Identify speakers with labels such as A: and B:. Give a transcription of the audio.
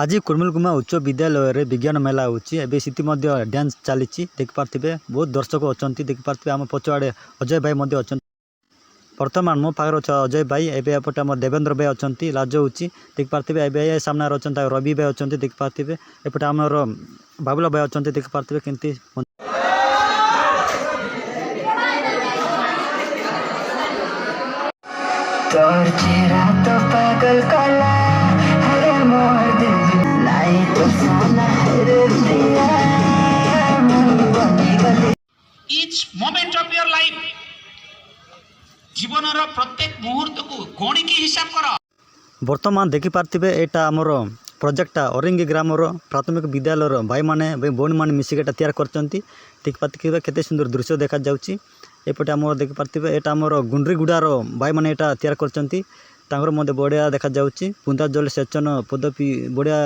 A: आज कुर्मिलगुमा उच्च विद्यालय विज्ञान मेला होची एबे सिटी मध्य डांस चली देख पार्थिबे बहुत दर्शक अच्छा देख पार्थिबे आम पछआड़े अजय भाई मध्य अच्छा वर्तमान मो पाखर अच्छा अजय भाई एबे एपटे आम देवेंद्र भाई अच्छा लाज होची देख पार्थिबे एबे सामने अच्छा रवि भाई अच्छा देख पार्थिबे एपटे आमर बाबुला भाई अच्छा देख पार्थिबे केमती
B: तोर चेहरा तो पागल काला हरे मोर दिल लाई तो सोना हरे दिया
C: each moment of your life जीवन रो प्रत्येक मुहूर्त को गणी की हिसाब करो
A: वर्तमान देखि पार्थिबे एटा आमर प्रोजेक्टा ओरिंगी ग्रामर प्राथमिक विद्यालय भाई माने भौणी मैंने मिसिक तैयार करचंती देख पार्थिबे केते सुंदर दृश्य देखा जाउची एपटे आमर देख पार्थिबे एटा आमर गुंड्रीगुड़ार भाई माने एटा तैयार करचंती तांगर मध्य बढ़िया देखा जाउची पुंदा जल सेचन पद्धति बढ़िया।